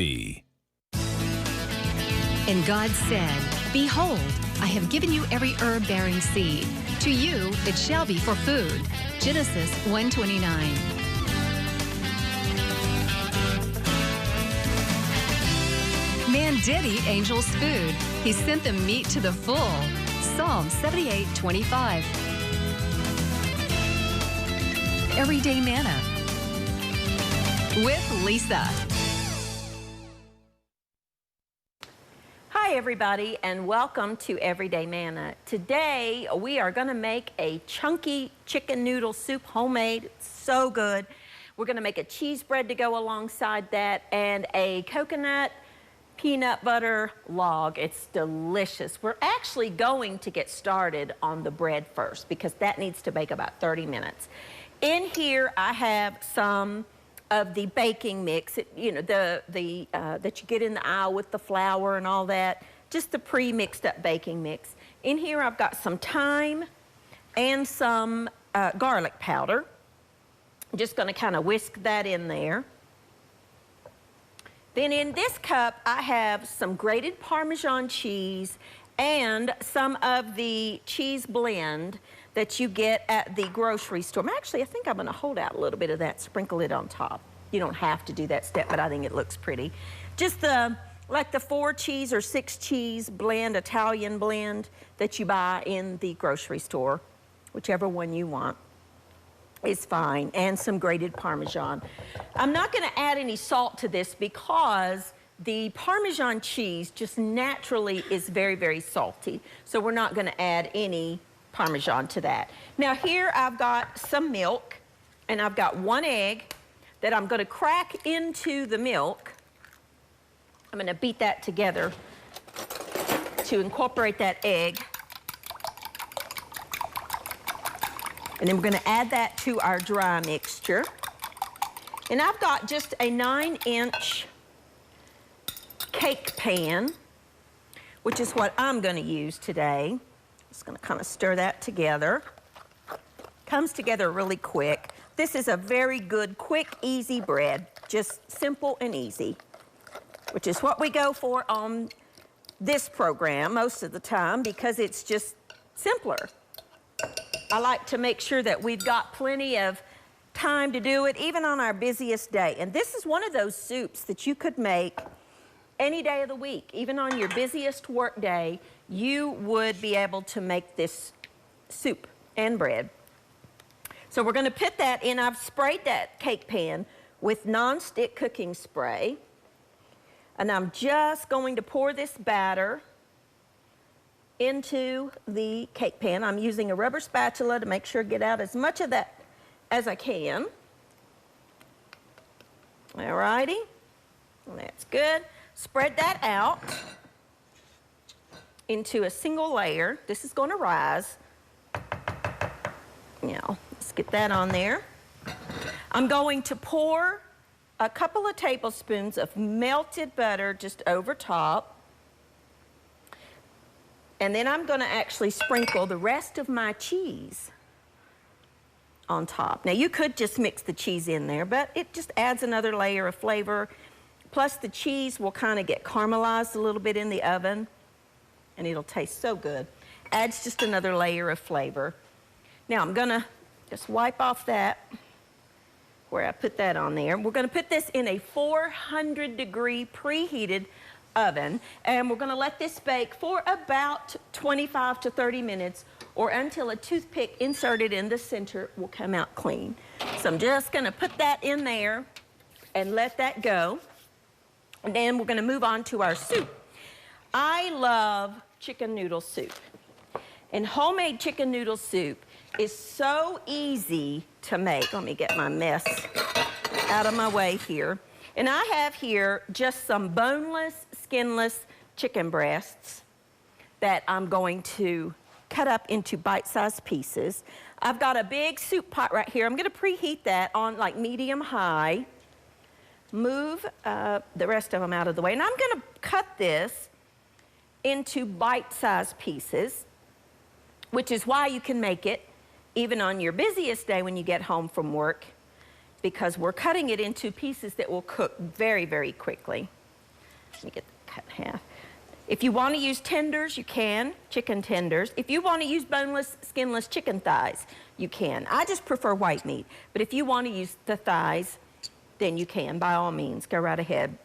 TV. And God said, "Behold, I have given you every herb-bearing seed. To you it shall be for food." Genesis 1:29. Man did eat angels' food. He sent them meat to the full. Psalm 78:25. Everyday Manna with Lisa. Hi everybody, and welcome to Everyday Manna. Today we are going to make a chunky chicken noodle soup, homemade. It's so good. We're going to make a cheese bread to go alongside that and a coconut peanut butter log. It's delicious. We're actually going to get started on the bread first because that needs to bake about 30 minutes. In here I have some of the baking mix, that you get in the aisle with the flour and all that, just the pre-mixed up baking mix. In here I've got some thyme and some garlic powder. I'm just going to kind of whisk that in there. Then in this cup I have some grated Parmesan cheese and some of the cheese blend that you get at the grocery store. Actually, I think I'm going to hold out a little bit of that, sprinkle it on top. You don't have to do that step, but I think it looks pretty. Just like the 4 cheese or 6 cheese blend, Italian blend that you buy in the grocery store, whichever one you want is fine, and some grated Parmesan. I'm not going to add any salt to this because the Parmesan cheese just naturally is very, very salty, so we're not going to add any Parmesan to that. Now here I've got some milk, and I've got 1 egg that I'm going to crack into the milk. I'm going to beat that together to incorporate that egg. And then we're going to add that to our dry mixture. And I've got just a 9-inch cake pan, which is what I'm going to use today. Just going to kind of stir that together. Comes together really quick. This is a very good, quick, easy bread. Just simple and easy, which is what we go for on this program most of the time because it's just simpler. I like to make sure that we've got plenty of time to do it, even on our busiest day. And this is one of those soups that you could make any day of the week. Even on your busiest work day, you would be able to make this soup and bread. So we're going to put that in. I've sprayed that cake pan with non-stick cooking spray. And I'm just going to pour this batter into the cake pan. I'm using a rubber spatula to make sure I get out as much of that as I can. All righty, that's good. Spread that out into a single layer. This is going to rise. Now, let's get that on there. I'm going to pour a couple of tablespoons of melted butter just over top. And then I'm going to actually sprinkle the rest of my cheese on top. Now, you could just mix the cheese in there, but it just adds another layer of flavor. Plus, the cheese will kind of get caramelized a little bit in the oven, and it'll taste so good. Adds just another layer of flavor. Now, I'm going to just wipe off that where I put that on there. We're going to put this in a 400-degree preheated oven, and we're going to let this bake for about 25 to 30 minutes or until a toothpick inserted in the center will come out clean. So I'm just going to put that in there and let that go. And then we're going to move on to our soup. I love chicken noodle soup. And homemade chicken noodle soup is so easy to make. Let me get my mess out of my way here. And I have here just some boneless, skinless chicken breasts that I'm going to cut up into bite-sized pieces. I've got a big soup pot right here. I'm going to preheat that on like medium-high. Move the rest of them out of the way. And I'm going to cut this into bite-sized pieces, which is why you can make it even on your busiest day when you get home from work, because we're cutting it into pieces that will cook very, very quickly. Let me get that cut in half. If you want to use tenders, you can, chicken tenders. If you want to use boneless, skinless chicken thighs, you can. I just prefer white meat, but if you want to use the thighs, then you can, by all means, go right ahead.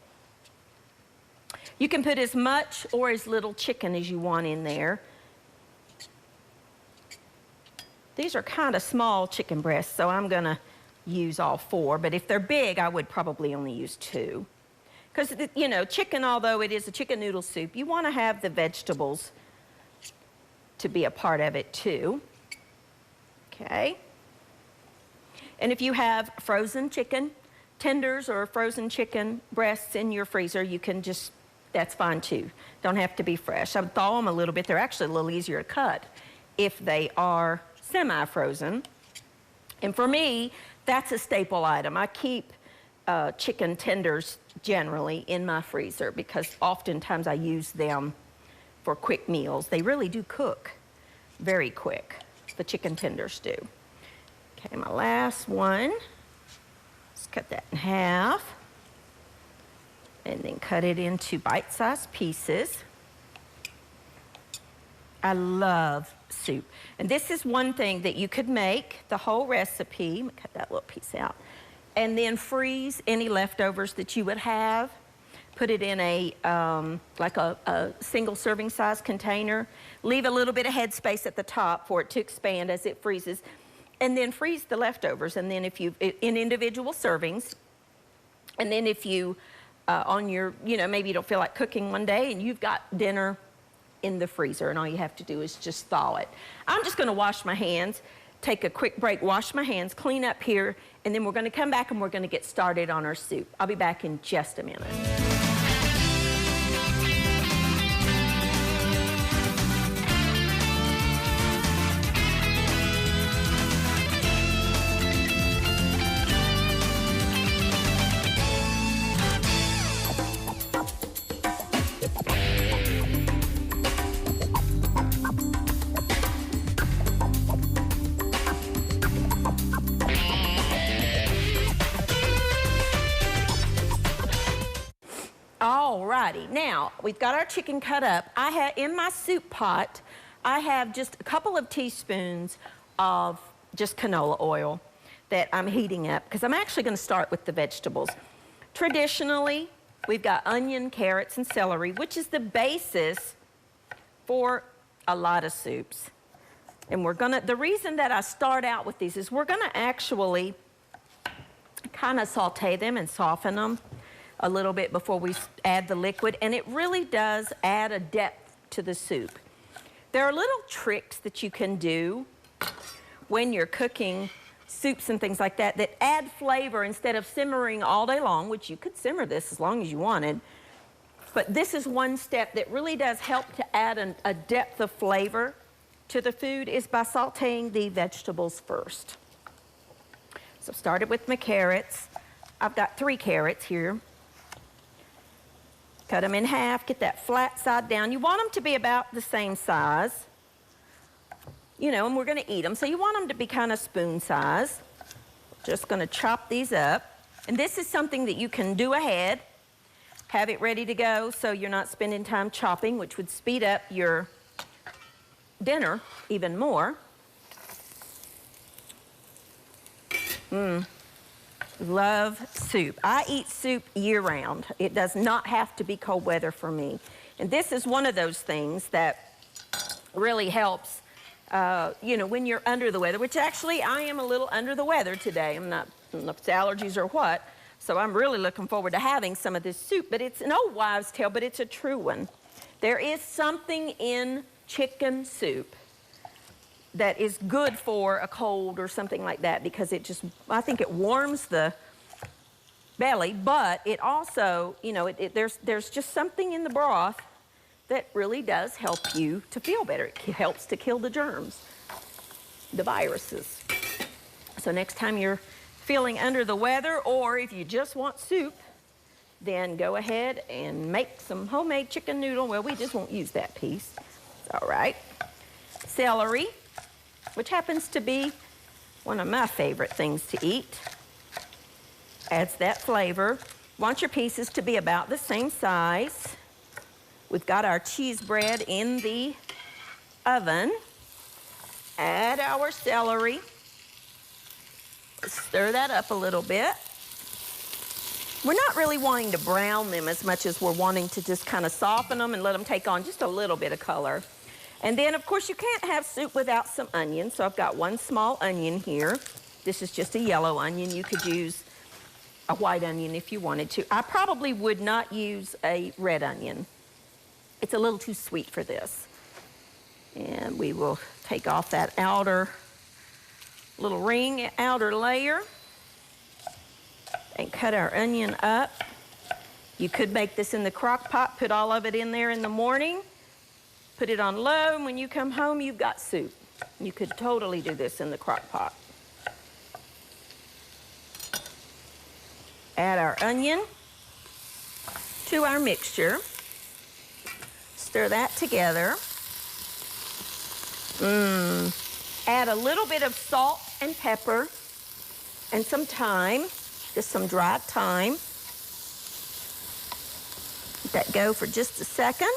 You can put as much or as little chicken as you want in there. These are kind of small chicken breasts, so I'm gonna use all 4, but if they're big, I would probably only use 2. Because, you know, chicken, although it is a chicken noodle soup, you want to have the vegetables to be a part of it too. Okay. And if you have frozen chicken tenders or frozen chicken breasts in your freezer, you can just, that's fine too. Don't have to be fresh. I would thaw them a little bit. They're actually a little easier to cut if they are semi-frozen. And for me, that's a staple item. I keep chicken tenders generally in my freezer because oftentimes I use them for quick meals. They really do cook very quick. The chicken tenders do. Okay, my last one. Let's cut that in half and then cut it into bite-sized pieces. I love soup. And this is one thing that you could make the whole recipe. Let me cut that little piece out. And then freeze any leftovers that you would have. Put it in a, like a single serving size container. Leave a little bit of headspace at the top for it to expand as it freezes. And then freeze the leftovers. And then if you, in individual servings. And then if you, on your, you know, maybe you don't feel like cooking one day and you've got dinner in the freezer and all you have to do is just thaw it. I'm just gonna wash my hands, take a quick break, wash my hands, clean up here, and then we're gonna come back and we're gonna get started on our soup. I'll be back in just a minute. Alrighty, now we've got our chicken cut up. I have in my soup pot, I have just a couple of teaspoons of just canola oil that I'm heating up because I'm actually going to start with the vegetables. Traditionally, we've got onion, carrots, and celery, which is the basis for a lot of soups. And we're gonna, the reason that I start out with these is we're gonna actually kind of saute them and soften them a little bit before we add the liquid, and it really does add a depth to the soup. There are little tricks that you can do when you're cooking soups and things like that that add flavor instead of simmering all day long, which you could simmer this as long as you wanted. But this is one step that really does help to add a depth of flavor to the food is by sauteing the vegetables first. So I've started with my carrots. I've got 3 carrots here. Cut them in half, get that flat side down. You want them to be about the same size, you know, and we're gonna eat them. So you want them to be kind of spoon size. Just gonna chop these up. And this is something that you can do ahead, have it ready to go so you're not spending time chopping, which would speed up your dinner even more. Love soup. I eat soup year-round. It does not have to be cold weather for me. And this is one of those things that really helps, you know, when you're under the weather, which actually I am a little under the weather today. I'm not, I don't know if it's allergies or what, so I'm really looking forward to having some of this soup. But it's an old wives' tale, but it's a true one. There is something in chicken soup that is good for a cold or something like that because it just, I think it warms the belly, but it also, you know, there's just something in the broth that really does help you to feel better. It helps to kill the germs, the viruses. So next time you're feeling under the weather or if you just want soup, then go ahead and make some homemade chicken noodle. Well, we just won't use that piece. All right. Celery, which happens to be one of my favorite things to eat. Adds that flavor. Want your pieces to be about the same size. We've got our cheese bread in the oven. Add our celery. Stir that up a little bit. We're not really wanting to brown them as much as we're wanting to just kind of soften them and let them take on just a little bit of color. And then, of course, you can't have soup without some onion, so I've got one small onion here. This is just a yellow onion. You could use a white onion if you wanted to. I probably would not use a red onion. It's a little too sweet for this. And we will take off that outer little ring, outer layer, and cut our onion up. You could make this in the crock pot, put all of it in there in the morning, put it on low, and when you come home, you've got soup. You could totally do this in the crock pot. Add our onion to our mixture. Stir that together. Add a little bit of salt and pepper and some thyme, just some dried thyme. Let that go for just a second.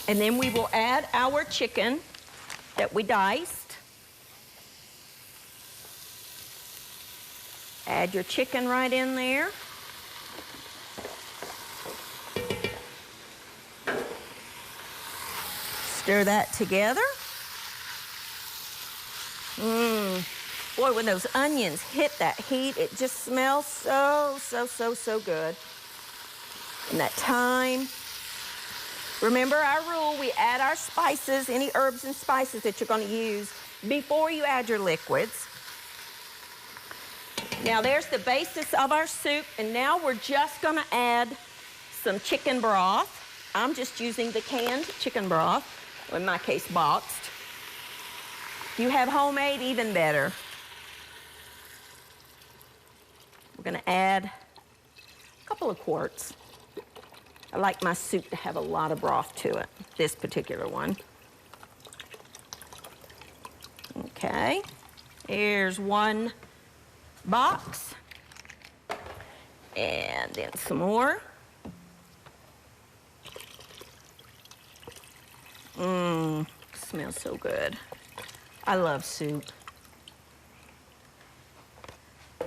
And then we will add our chicken that we diced. Add your chicken right in there. Stir that together. Boy, when those onions hit that heat, it just smells so good. And that thyme. Remember our rule, we add our spices, any herbs and spices that you're going to use before you add your liquids. Now there's the basis of our soup, and now we're just going to add some chicken broth. I'm just using the canned chicken broth, or in my case boxed. If you have homemade, even better. We're going to add a couple of quarts. I like my soup to have a lot of broth to it, this particular one. Okay, here's one box. And then some more. Smells so good. I love soup.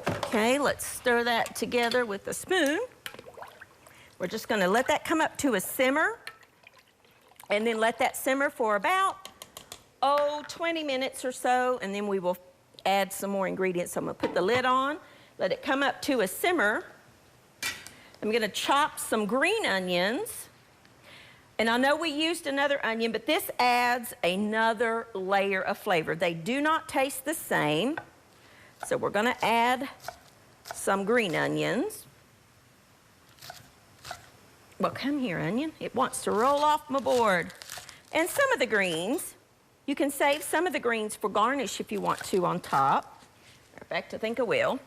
Okay, let's stir that together with a spoon. We're just going to let that come up to a simmer, and then let that simmer for about, 20 minutes or so, and then we will add some more ingredients. So I'm going to put the lid on, let it come up to a simmer. I'm going to chop some green onions, and I know we used another onion, but this adds another layer of flavor. They do not taste the same, so we're going to add some green onions. Well, come here, onion. It wants to roll off my board. And some of the greens, you can save some of the greens for garnish if you want to on top. In fact, I think I will.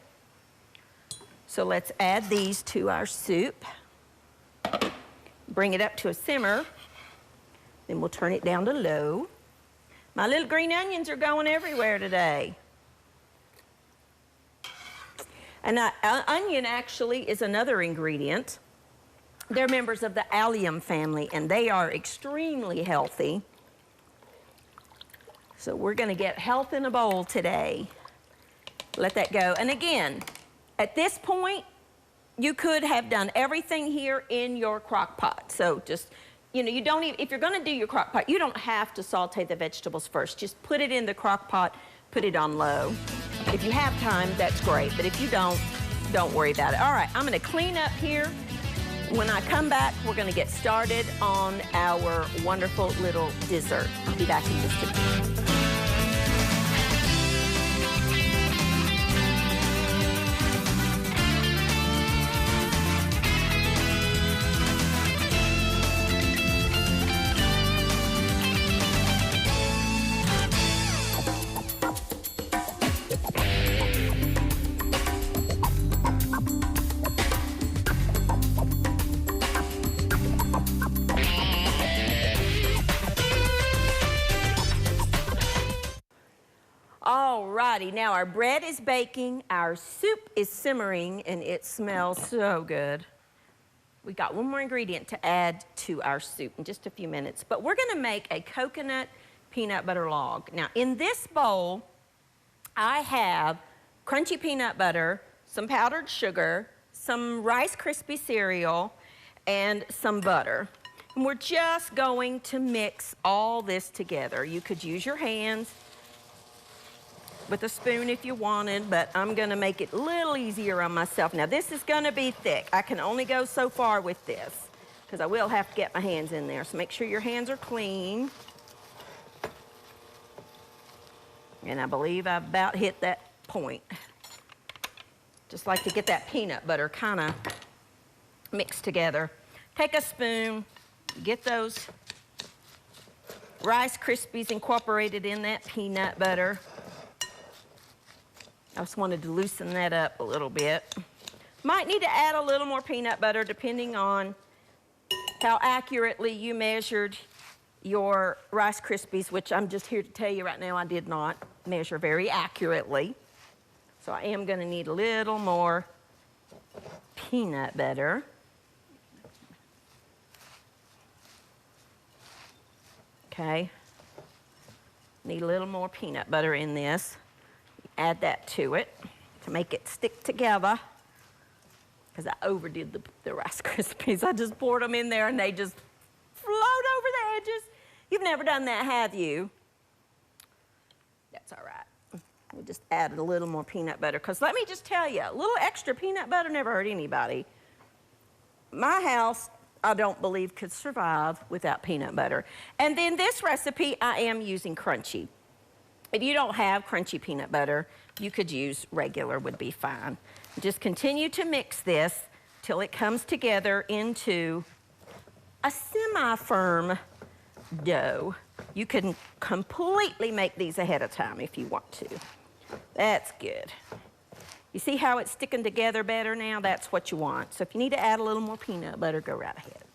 So let's add these to our soup. Bring it up to a simmer. Then we'll turn it down to low. My little green onions are going everywhere today. And onion actually is another ingredient. They're members of the allium family, and they are extremely healthy. So we're going to get health in a bowl today. Let that go. And again, at this point, you could have done everything here in your crock pot. So just, you know, you don't even, if you're going to do your crock pot, you don't have to saute the vegetables first. Just put it in the crock pot, put it on low. If you have time, that's great. But if you don't worry about it. All right, I'm going to clean up here. When I come back, we're going to get started on our wonderful little dessert. I'll be back in just a minute. righty, now our bread is baking, our soup is simmering, and it smells so good. We got one more ingredient to add to our soup in just a few minutes, but we're gonna make a coconut peanut butter log. Now, in this bowl, I have crunchy peanut butter, some powdered sugar, some Rice Krispie cereal, and some butter. And we're just going to mix all this together. You could use your hands with a spoon if you wanted, but I'm gonna make it a little easier on myself. Now, this is gonna be thick. I can only go so far with this because I will have to get my hands in there. So make sure your hands are clean. And I believe I've about hit that point. Just like to get that peanut butter kind of mixed together. Take a spoon, get those Rice Krispies incorporated in that peanut butter. I just wanted to loosen that up a little bit. Might need to add a little more peanut butter depending on how accurately you measured your Rice Krispies, which I'm just here to tell you right now I did not measure very accurately. So I am gonna need a little more peanut butter. Okay, need a little more peanut butter in this. Add that to it to make it stick together because I overdid the Rice Krispies. I just poured them in there and they just float over the edges. You've never done that, have you? That's all right. We just added a little more peanut butter because let me just tell you, a little extra peanut butter never hurt anybody. My house, I don't believe, could survive without peanut butter. And then this recipe, I am using crunchy. If you don't have crunchy peanut butter, you could use regular, would be fine. Just continue to mix this till it comes together into a semi-firm dough. You can completely make these ahead of time if you want to. That's good. You see how it's sticking together better now? That's what you want. So if you need to add a little more peanut butter, go right ahead.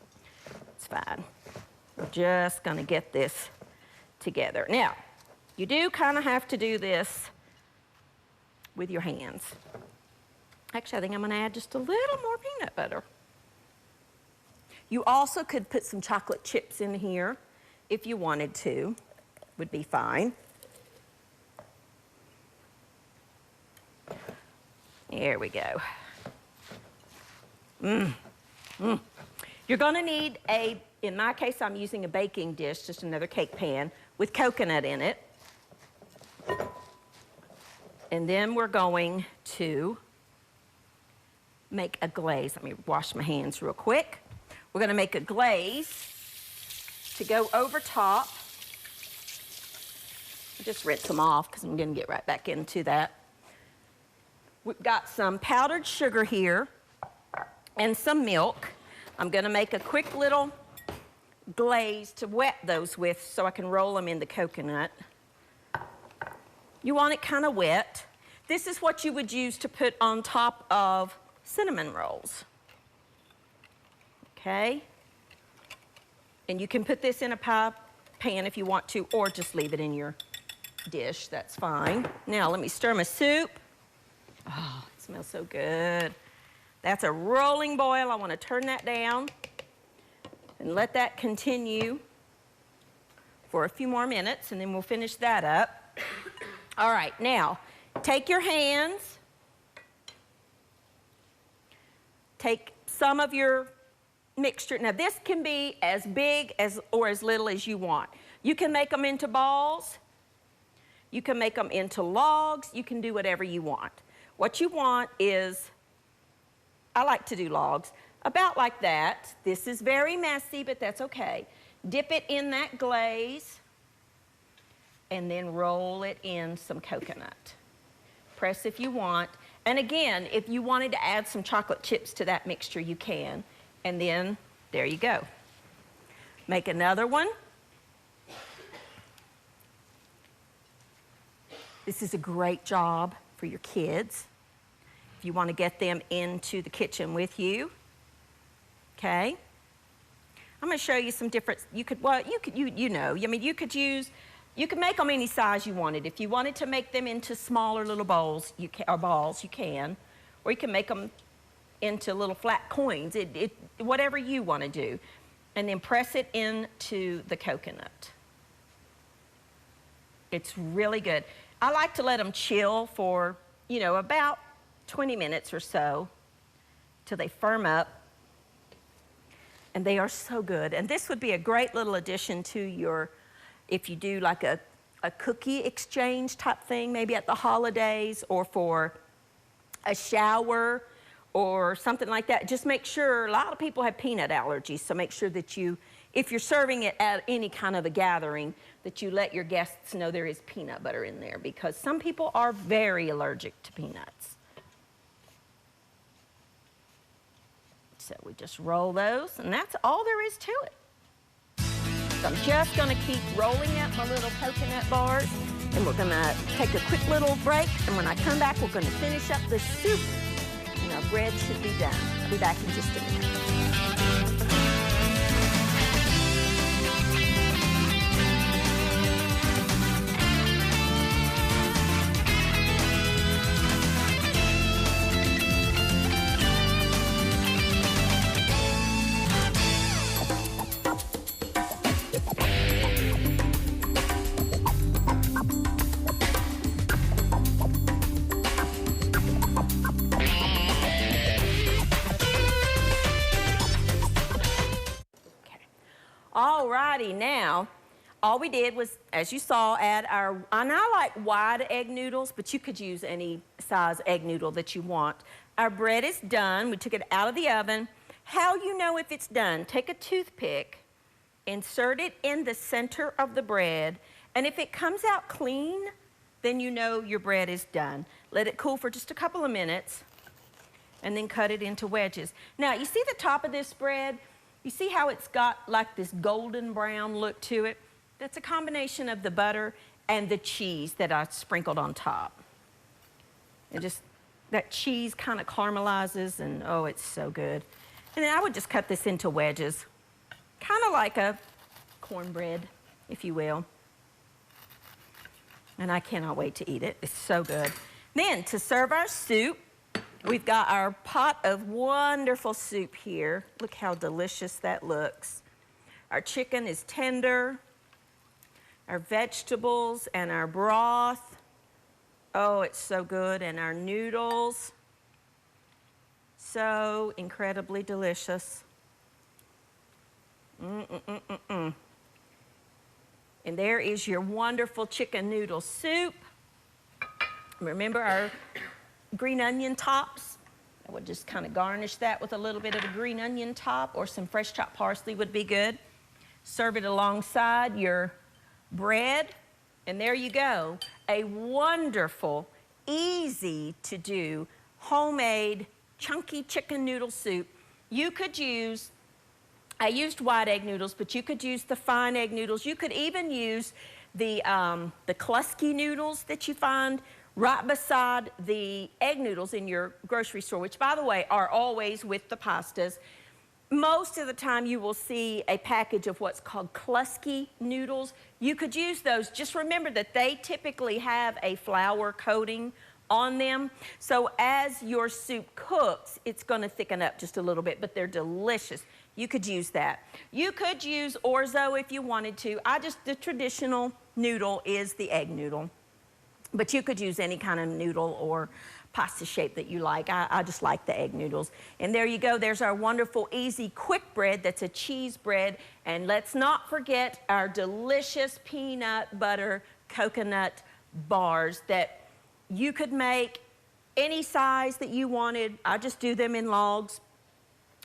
It's fine. We're just gonna get this together. Now, you do kind of have to do this with your hands. Actually, I think I'm gonna add just a little more peanut butter. You also could put some chocolate chips in here if you wanted to, would be fine. There we go. You're gonna need in my case, I'm using a baking dish, just another cake pan with coconut in it. And then we're going to make a glaze. Let me wash my hands real quick. We're gonna make a glaze to go over top. Just rinse them off because I'm gonna get right back into that. We've got some powdered sugar here and some milk. I'm gonna make a quick little glaze to wet those with so I can roll them in the coconut. You want it kind of wet. This is what you would use to put on top of cinnamon rolls. Okay? And you can put this in a pie pan if you want to, or just leave it in your dish, that's fine. Now let me stir my soup. Oh, it smells so good. That's a rolling boil. I want to turn that down and let that continue for a few more minutes, and then we'll finish that up. All right, now, take your hands, take some of your mixture. Now, this can be as big as or as little as you want. You can make them into balls. You can make them into logs. You can do whatever you want. What you want is, I like to do logs, about like that. This is very messy, but that's okay. Dip it in that glaze and then roll it in some coconut. Press if you want. And again, if you wanted to add some chocolate chips to that mixture, you can. And then, there you go. Make another one. This is a great job for your kids if you want to get them into the kitchen with you. Okay? I'm going to show you some different, you could use You can make them any size you wanted. If you wanted to make them into smaller little bowls, or balls, you can. Or you can make them into little flat coins, whatever you want to do. And then press it into the coconut. It's really good. I like to let them chill for, you know, about 20 minutes or so till they firm up. And they are so good. And this would be a great little addition to your, if you do like a cookie exchange type thing, maybe at the holidays or for a shower or something like that. Just make sure, a lot of people have peanut allergies, so make sure that you, if you're serving it at any kind of a gathering, that you let your guests know there is peanut butter in there, because some people are very allergic to peanuts. So we just roll those, and that's all there is to it. So I'm just going to keep rolling up my little coconut bars, and we're going to take a quick little break, and when I come back, we're going to finish up the soup, and our bread should be done. I'll be back in just a minute. Alrighty, now, all we did was, as you saw, add our, and I like wide egg noodles, but you could use any size egg noodle that you want. Our bread is done. We took it out of the oven. How you know if it's done? Take a toothpick, insert it in the center of the bread, and if it comes out clean, then you know your bread is done. Let it cool for just a couple of minutes, and then cut it into wedges. Now, you see the top of this bread? You see how it's got like this golden brown look to it? That's a combination of the butter and the cheese that I sprinkled on top. And just, that cheese kind of caramelizes, and oh, it's so good. And then I would just cut this into wedges, kind of like a cornbread, if you will. And I cannot wait to eat it. It's so good. Then, to serve our soup, we've got our pot of wonderful soup here. Look how delicious that looks. Our chicken is tender. Our vegetables and our broth. Oh, it's so good. And our noodles. So incredibly delicious. And there is your wonderful chicken noodle soup. Remember our green onion tops? I would just kind of garnish that with a little bit of a green onion top, or some fresh chopped parsley would be good. Serve it alongside your bread, and there you go. A wonderful, easy to do, homemade, chunky chicken noodle soup. You could use, I used white egg noodles, but you could use the fine egg noodles. You could even use the Klusky noodles that you find right beside the egg noodles in your grocery store, which, by the way, are always with the pastas. Most of the time you will see a package of what's called Klusky noodles. You could use those. Just remember that they typically have a flour coating on them. So as your soup cooks, it's going to thicken up just a little bit, but they're delicious. You could use that. You could use orzo if you wanted to. The traditional noodle is the egg noodle. But you could use any kind of noodle or pasta shape that you like. I just like the egg noodles. And there you go. There's our wonderful, easy, quick bread that's a cheese bread. And let's not forget our delicious peanut butter coconut bars that you could make any size that you wanted. I just do them in logs.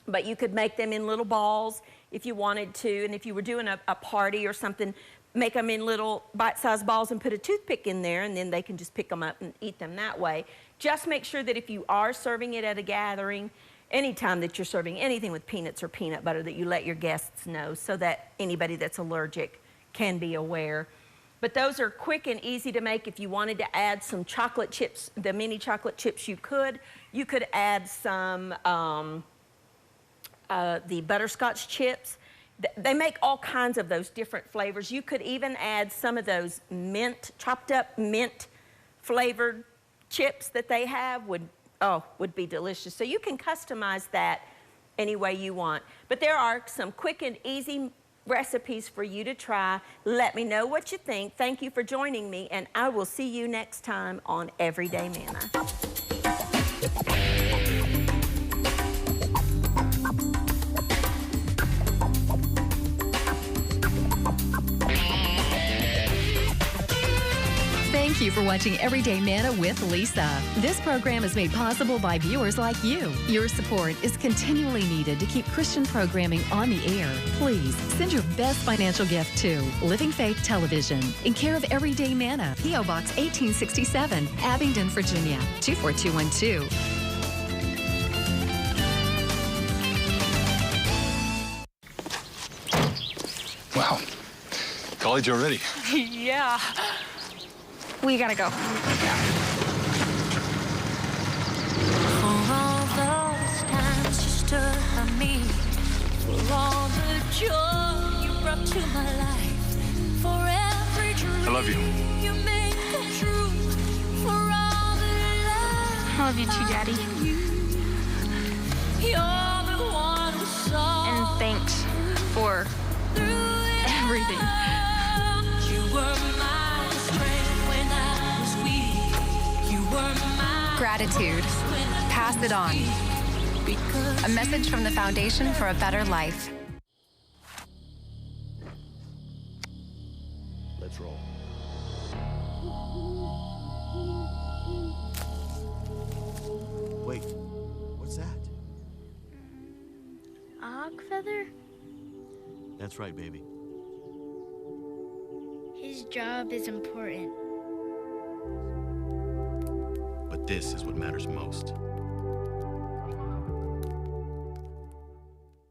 But you could make them in little balls if you wanted to. And if you were doing a party or something, make them in little bite-sized balls and put a toothpick in there, and then they can just pick them up and eat them that way. Just make sure that if you are serving it at a gathering, anytime that you're serving anything with peanuts or peanut butter, that you let your guests know so that anybody that's allergic can be aware. But those are quick and easy to make. If you wanted to add some chocolate chips, the mini chocolate chips, you could. You could add some the butterscotch chips. They make all kinds of those different flavors. You could even add some of those mint, chopped up mint flavored chips that they have would be delicious. So you can customize that any way you want. But there are some quick and easy recipes for you to try. Let me know what you think. Thank you for joining me, and I will see you next time on Everyday Manna. Thank you for watching Everyday Manna with Lisa. This program is made possible by viewers like you. Your support is continually needed to keep Christian programming on the air. Please send your best financial gift to Living Faith Television in care of Everyday Manna, P.O. Box 1867, Abingdon, Virginia, 24212. Wow. College already? Yeah. We gotta go. For all those times you stood by me, for all the joy you brought to my life, for every dream I love you. you made come true, for all the love I love you too, Daddy. you're the one who saw And thanks for through it everything. all. You were my strength when I was weak. You were my Gratitude. Pass it on. because A message from the Foundation for a Better Life. Let's roll. Wait, what's that? Hawk feather? That's right, baby. His job is important. But this is what matters most.